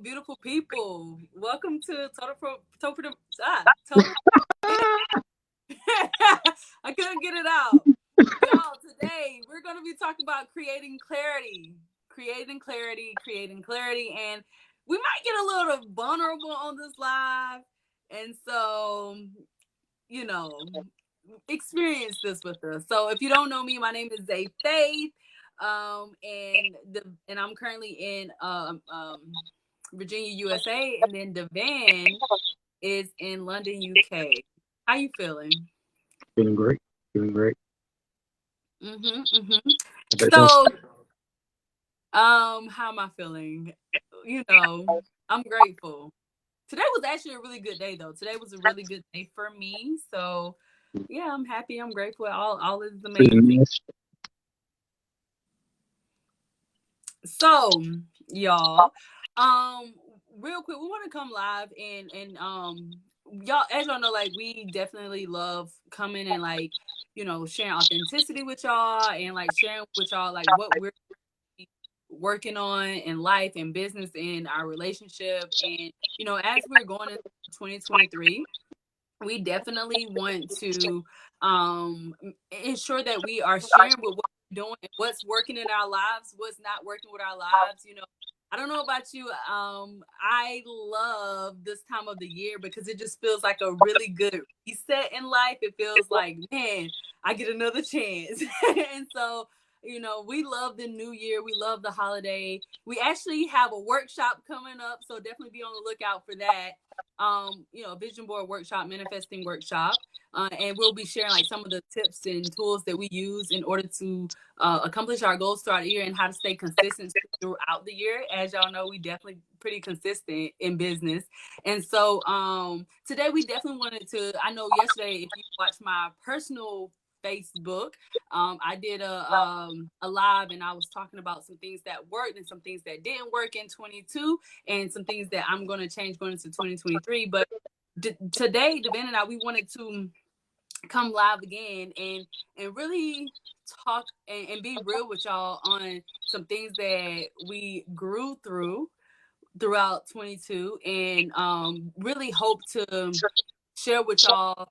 beautiful people. Welcome to Total. I couldn't get it out. Y'all, today we're going to be talking about creating clarity. And we might get a little vulnerable on this live. And so, you know, experience this with us. So if you don't know me, my name is Xaye Faith. And I'm currently in Virginia, USA, and then Devan is in London, UK. How you feeling? Feeling great. Feeling great. Mm-hmm. I bet yours. So, how am I feeling? I'm grateful. Today was actually a really good day, though. Today was a really good day for me. So, yeah, I'm happy. I'm grateful. All is Feeling amazing. nice. So, y'all, um, real quick, we want to come live and y'all, as y'all know, like we definitely love coming and like sharing authenticity with y'all and like sharing with y'all like what we're working on in life and business in our relationship and as we're going into 2023, we definitely want to ensure that we are sharing with what we're doing, what's working in our lives, what's not working with our lives. I don't know about you. I love this time of the year because it just feels like a really good reset in life. It feels like, man, I get another chance. And so, we love the new year. We love the holiday. We actually have a workshop coming up, so definitely be on the lookout for that. Vision board workshop, manifesting workshop, and we'll be sharing like some of the tips and tools that we use in order to accomplish our goals throughout the year and how to stay consistent throughout the year. As y'all know, we definitely pretty consistent in business, and so today we definitely wanted to. I know yesterday, if you watched my personal Facebook, I did a live and I was talking about some things that worked and some things that didn't work in 22 and some things that I'm going to change going into 2023. But today, Devin and I, we wanted to come live again and really talk and be real with y'all on some things that we grew throughout 22 and really hope to share with y'all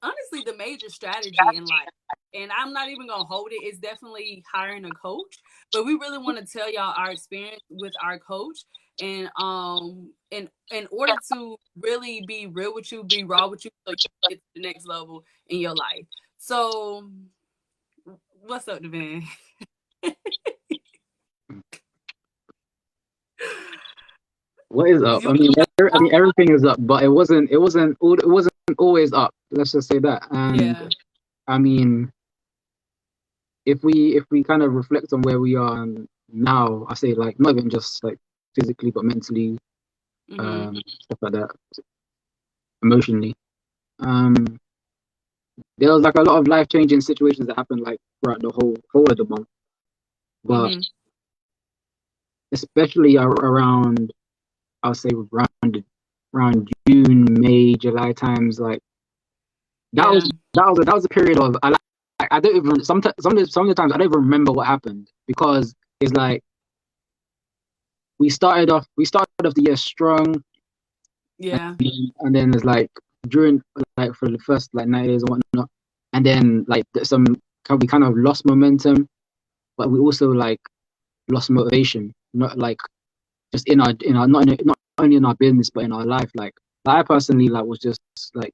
honestly the major strategy in life. And I'm not even gonna hold it. It's definitely hiring a coach, but we really want to tell y'all our experience with our coach and in order to really be real with you, be raw with you, so you get to the next level in your life. So what's up, Devin? What is up? You I mean, wanna everything is up, but it wasn't always up. Let's just say that. And yeah. I mean, if we kind of reflect on where we are now, I say like not even just like physically, but mentally, Mm-hmm. stuff like that, emotionally. Um, there was like a lot of life changing situations that happened like throughout the whole of the month, but Mm-hmm. especially around I'll say around June, May, July times. Like that was Yeah. that was a period of I don't even some of the times I don't even remember what happened because it's like we started off the year strong, Yeah. and then it's like during like for the first like 9 days and whatnot, and then like we kind of lost momentum, but we also like lost motivation, not like just in our not only in our business but in our life. Like I personally like was just like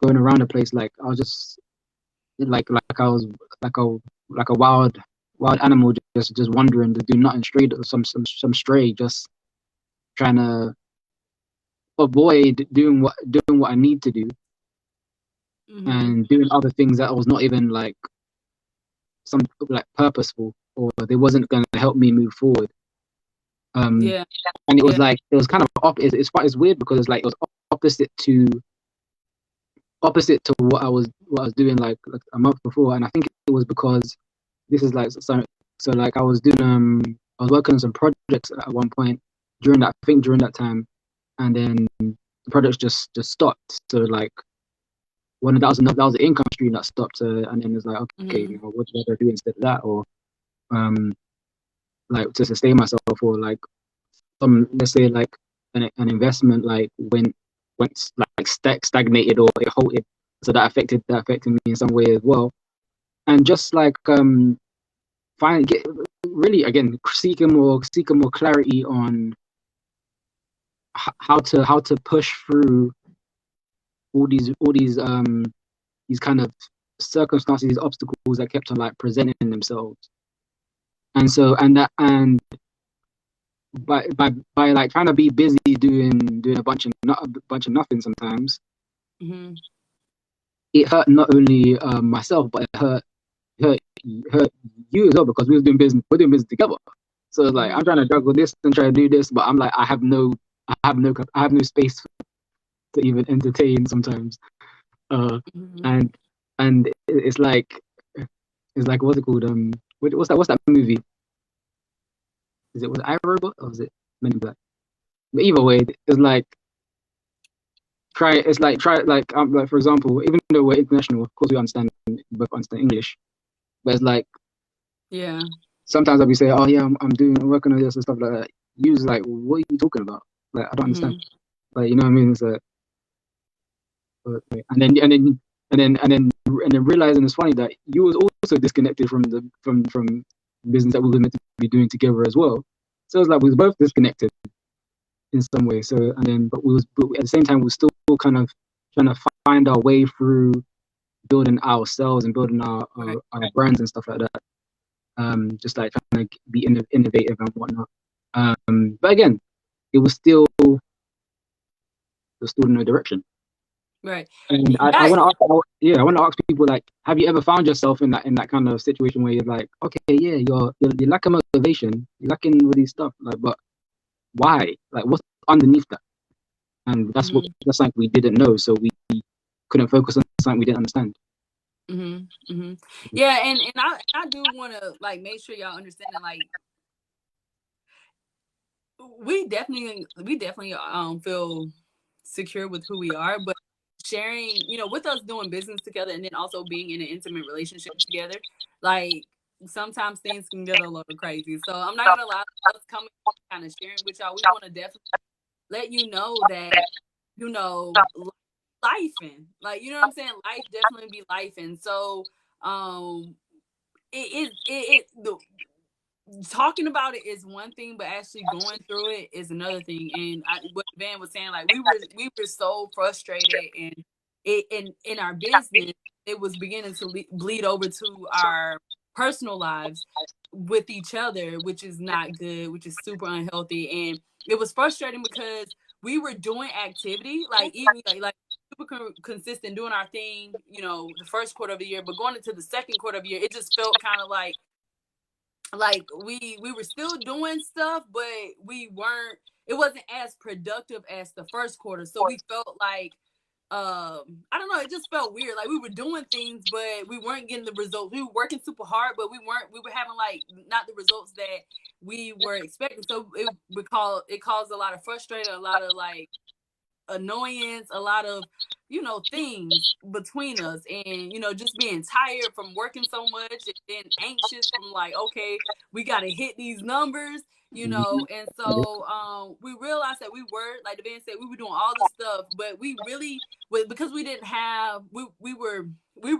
going around the place like I was just like I was like a like a wild animal just wandering to do nothing straight or some stray just trying to avoid doing what I need to do Mm-hmm. and doing other things that was not even like some like purposeful or they wasn't going to help me move forward. Um, Yeah. and it was Yeah. like it was kind of it's weird because it's like it was opposite to what I was doing like a month before, and I think it was because this is like so like I was working on some projects at one point during that time, and then the projects just stopped. So like that was the income stream that stopped, and then it's like okay, Mm-hmm. what do I do instead of that, or um like to sustain myself, or like some, let's say like an investment like went like stagnated or it halted, so that affected me in some way as well. And just like find get really again seeking more clarity on how to push through all these kind of circumstances, these obstacles that kept on like presenting themselves. And so and by like trying to be busy doing a bunch of nothing sometimes, Mm-hmm. it hurt not only myself, but it hurt hurt you as well, because we're doing business together. So it's like Mm-hmm. I'm trying to juggle this and try to do this, but I'm like I have no space to even entertain sometimes. Mm-hmm. And it's like what's it called? What's that movie? Was it iRobot or was it Men in Black? But either way, it's like for example, even though we're international, of course we both understand English, but it's like Yeah. sometimes I'll be saying, oh yeah, I'm working on this and stuff like that. You was like, what are you talking about? Like I don't understand. Mm-hmm. Like you know what I mean? It's like, and then realizing it's funny that you was also disconnected from business that we were meant to be doing together as well. So it's like we was both disconnected in some way. So but at the same time we were still kind of trying to find our way through building ourselves and building Right. our brands and stuff like that. Just like trying to be innovative and whatnot. But again, it was still in no direction. Right. And I That. want to ask, yeah, I want to ask people like, have you ever found yourself in that kind of situation where you're like, okay, yeah, you're lacking motivation, you're lacking all these stuff, like, but why? Like, what's underneath that? And Mm-hmm. that's something we didn't know, so we couldn't focus on something we didn't understand. Mm-hmm. Mm-hmm. Yeah, and I do want to like make sure y'all understand that like we definitely feel secure with who we are, but sharing, with us doing business together and then also being in an intimate relationship together, like sometimes things can get a little crazy. So I'm not gonna lie, us coming kind of sharing with y'all, we want to definitely let you know that you know life and like you know what I'm saying. Life definitely be life, and so um, the talking about it is one thing, but actually going through it is another thing. And what Van was saying, like we were so frustrated, and in our business, it was beginning to bleed over to our personal lives with each other, which is not good, which is super unhealthy, and it was frustrating because we were doing activity, like even like super consistent doing our thing, the first quarter of the year, but going into the second quarter of the year, it just felt kind of like we were still doing stuff, but we weren't, it wasn't as productive as the first quarter. So we felt like I don't know, it just felt weird. Like we were doing things, but we weren't getting the results. We were working super hard, but we were having like not the results that we were expecting. So it caused a lot of frustration, a lot of like annoyance, a lot of things between us, and just being tired from working so much, and then anxious from like, okay, we got to hit these numbers, and so we realized that we were, like the band said, we were doing all this stuff, but we really, because we didn't have, we were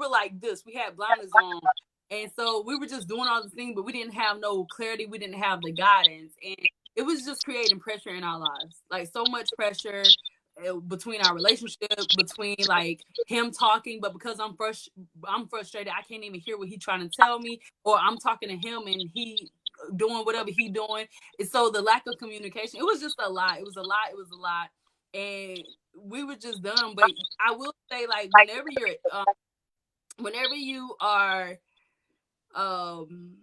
like this, we had blinders on, and so we were just doing all the things, but we didn't have no clarity, we didn't have the guidance, and it was just creating pressure in our lives, like so much pressure between our relationship, between like him talking, but because I'm frustrated, I can't even hear what he's trying to tell me, or I'm talking to him and he doing whatever he doing. And so the lack of communication, it was just a lot. It was a lot. It was a lot, and we were just done. But I will say, like, whenever you are, um,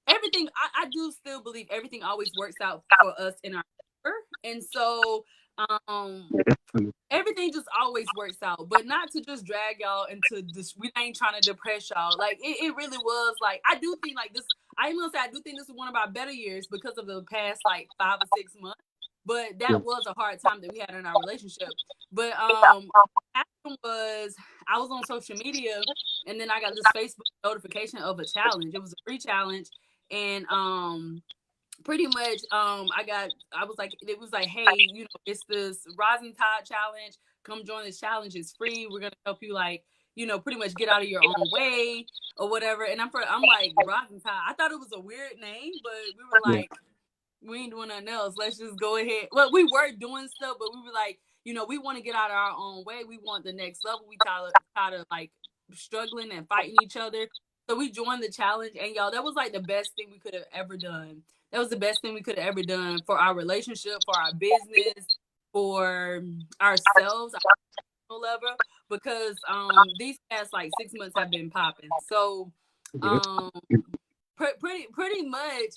everything, I do still believe everything always works out for us in our favor, and so um everything just always works out, but not to just drag y'all into this. We ain't trying to depress y'all. Like it really was like, I do think like this, I am gonna say I do think this is one of our better years because of the past like 5 or 6 months. But Yeah. that was a hard time that we had in our relationship. But what happened was I was on social media, and then I got this Facebook notification of a challenge. It was a free challenge, and pretty much I was like, it was like, hey, it's this Rising Tide challenge. Come join this challenge. It's free. We're gonna help you, like, pretty much get out of your own way or whatever. And I'm like, Rising Tide. I thought it was a weird name, but we were Yeah. like, we ain't doing nothing else. Let's just go ahead. Well, we were doing stuff, but we were like, we want to get out of our own way. We want the next level. We tired of like struggling and fighting each other. So we joined the challenge, and y'all, that was like the best thing we could have ever done. That was the best thing we could have ever done for our relationship, for our business, for ourselves, our level, because these past like 6 months have been popping. So Yeah. um pretty much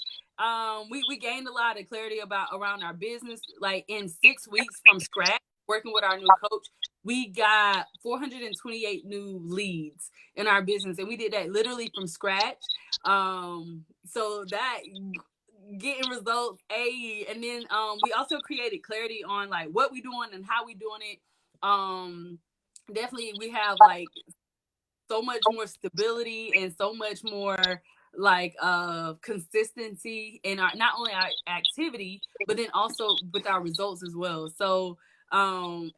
we gained a lot of clarity about around our business, like in 6 weeks from scratch working with our new coach. We got 428 new leads in our business, and we did that literally from scratch. So that getting results, and then we also created clarity on like what we doing and how we doing it. Definitely we have like so much more stability and so much more like consistency in our, not only our activity, but then also with our results as well. So and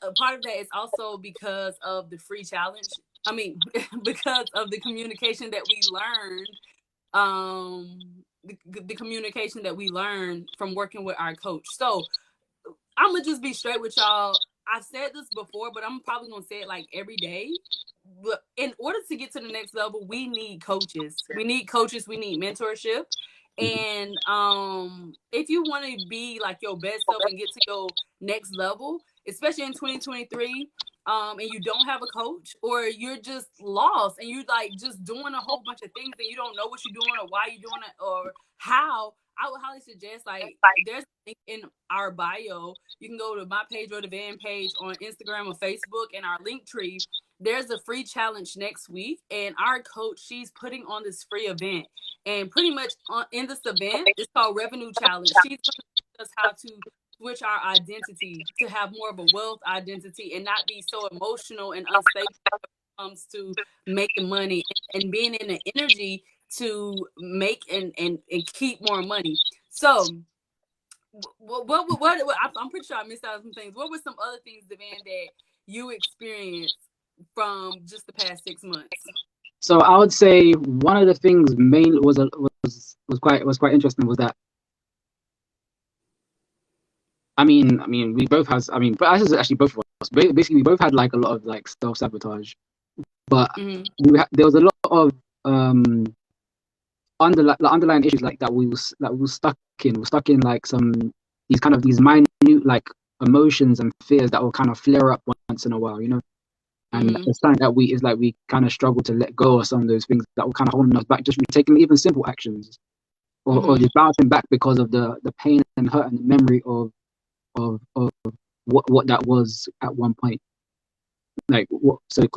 a part of that is also because of the free challenge. I mean, because of the communication that we learned, the communication that we learned from working with our coach. So I'm gonna just be straight with y'all. I've said this before, but I'm probably gonna say it like every day. But in order to get to the next level, we need coaches. We need coaches. We need mentorship. And if you want to be like your best self and get to your next level, especially in 2023, and you don't have a coach, or you're just lost and you like just doing a whole bunch of things and you don't know what you're doing or why you're doing it or how, I would highly suggest, like, there's a link in our bio. You can go to my page or the van page on Instagram or Facebook, and our link tree. There's a free challenge next week, and our coach, she's putting on this free event. And pretty much in this event, it's called Revenue Challenge. She's going to teach us how to switch our identity to have more of a wealth identity and not be so emotional and unstable when it comes to making money and being in the energy to make and keep more money. So I'm pretty sure I missed out on some things. What were some other things, Devan, that you experienced from just the past 6 months? So I would say one of the things main was quite interesting was that we both has but this is actually both of us. Basically, we both had like a lot of like self-sabotage, but there was a lot of underlying issues like that we were stuck in. We're stuck in like these minute like emotions and fears that will kind of flare up once in a while, and it's something that we kind of struggle to let go of some of those things that were kind of holding us back, just taking even simple actions, or just bouncing back because of the pain and hurt and the memory of what that was at one point. Like like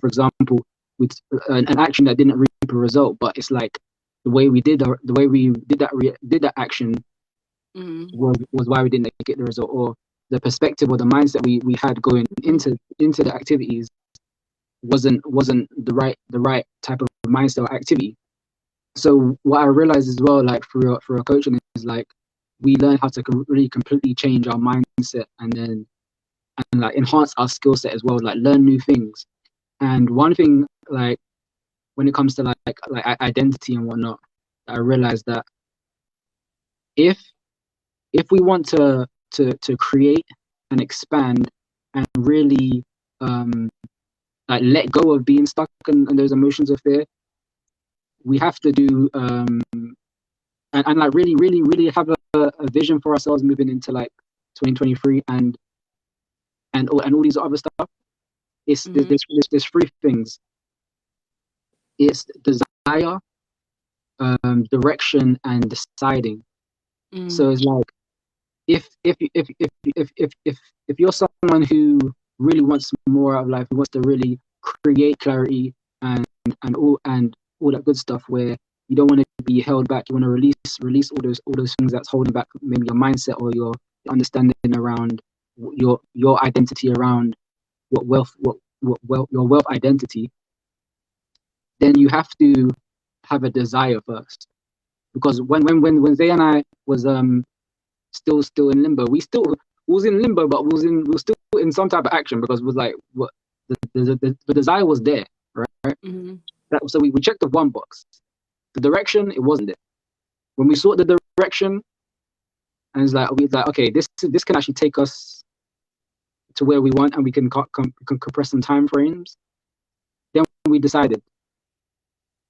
for example, with an action that didn't reap a result, but it's like the way we did that action was why we didn't get the result, or the perspective or the mindset we had going into the activities wasn't the right type of mindset or activity. So what I realized as well, like through our coaching, is like we learn how to really completely change our mindset, and like enhance our skill set as well, like learn new things. And one thing, like when it comes to like identity and whatnot, I realized that if we want to create and expand and really like let go of being stuck in those emotions of fear, we have to do and like really have a vision for ourselves moving into like 2023 and all these other stuff. There's three things. It's desire, direction, and deciding. So it's like if you're someone who really wants more out of life, who wants to really create clarity and all that good stuff, where you don't want to be held back, you want to release all those things that's holding back maybe your mindset or your understanding around your identity around your wealth identity, then you have to have a desire first, because when Zay and I was still in limbo, we was in limbo, but we were still in some type of action, because it was like what the desire was there, right? Mm-hmm. So we checked the one box. The direction, it wasn't there. When we saw the direction, and it's like, we was like, okay, this can actually take us to where we want, and we can compress some time frames. Then we decided.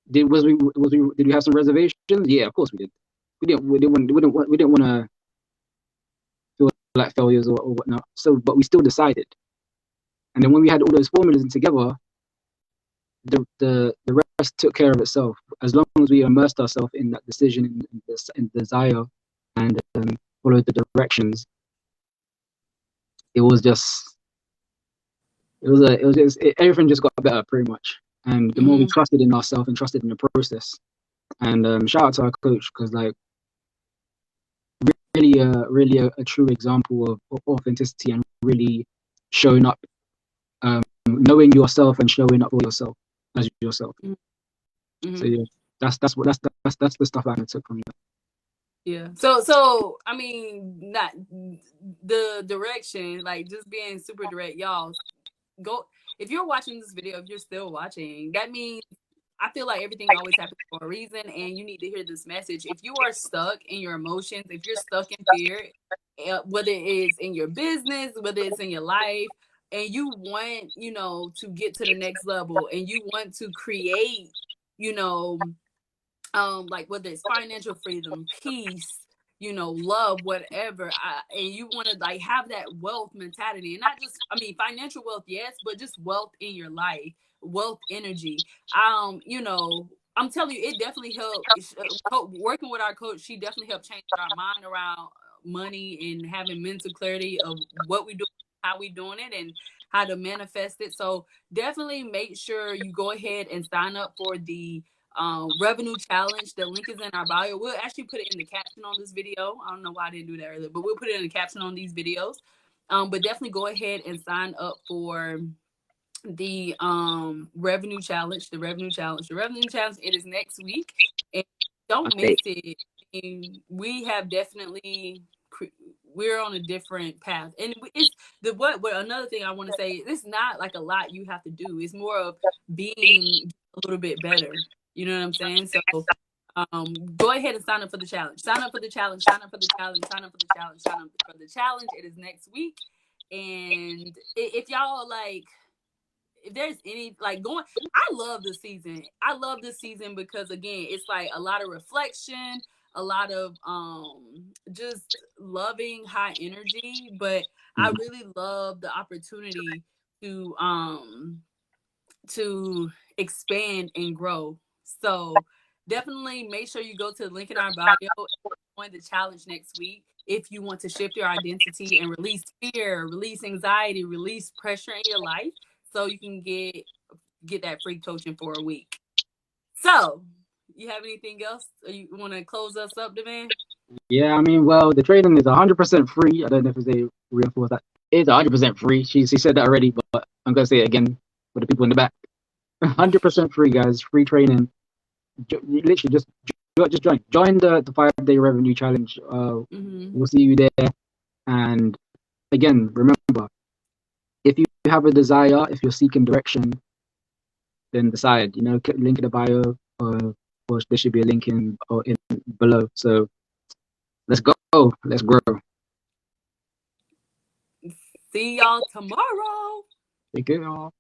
Did we have some reservations? Yeah, of course we did. We didn't want to feel like failures or whatnot. So, but we still decided. And then when we had all those formulas together, the rest took care of itself. As long as we immersed ourselves in that decision, in desire, and followed the directions, it was just everything just got better pretty much. And the more we trusted in ourselves and trusted in the process, and shout out to our coach, because like really a true example of authenticity, and really showing up, knowing yourself and showing up for yourself as yourself. So yeah, that's the stuff I took from that. Yeah. So I mean, not the direction, like just being super direct, y'all. Go if you're watching this video, if you're still watching, that means I feel like everything always happens for a reason, and you need to hear this message. If you are stuck in your emotions, if you're stuck in fear, whether it's in your business, whether it's in your life, and you want, to get to the next level, and you want to create, you know, like whether it's financial freedom, peace, love, whatever, and you want to like have that wealth mentality, and not just, I mean, financial wealth, yes, but just wealth in your life, wealth energy. I'm telling you, it definitely helped. Working with our coach, she definitely helped change our mind around money and having mental clarity of what we do, how we doing it, and how to manifest it. So definitely make sure you go ahead and sign up for the revenue challenge. The link is in our bio. We'll actually put it in the caption on this video. I don't know why I didn't do that earlier, but we'll put it in the caption on these videos. But definitely go ahead and sign up for the revenue challenge. The revenue challenge. It is next week, and don't miss it. And we have definitely we're on a different path, and it's what another thing I want to say, it's not like a lot you have to do. It's more of being a little bit better. You know what I'm saying? So go ahead and sign up for the challenge. Sign up for the challenge. Sign up for the challenge. Sign up for the challenge. Sign up for the challenge. It is next week. And if y'all like, if there's any like going, I love this season. I love this season because again, it's like a lot of reflection, a lot of just loving high energy. But I really love the opportunity to expand and grow. So definitely make sure you go to the link in our bio and join the challenge next week if you want to shift your identity and release fear, release anxiety, release pressure in your life, so you can get that free coaching for a week. So you have anything else, or you want to close us up, Devan? Yeah, I mean, well, the training is 100% free. I don't know if they reinforce that. It's 100% free. She said that already, but I'm gonna say it again for the people in the back. 100% free, guys. Free training. Literally, just join the 5-day revenue challenge. We'll see you there. And again, remember, if you have a desire, if you're seeking direction, then decide. Click link in the bio, or there should be a link in below. So let's go. Let's grow. See y'all tomorrow. Take care, y'all.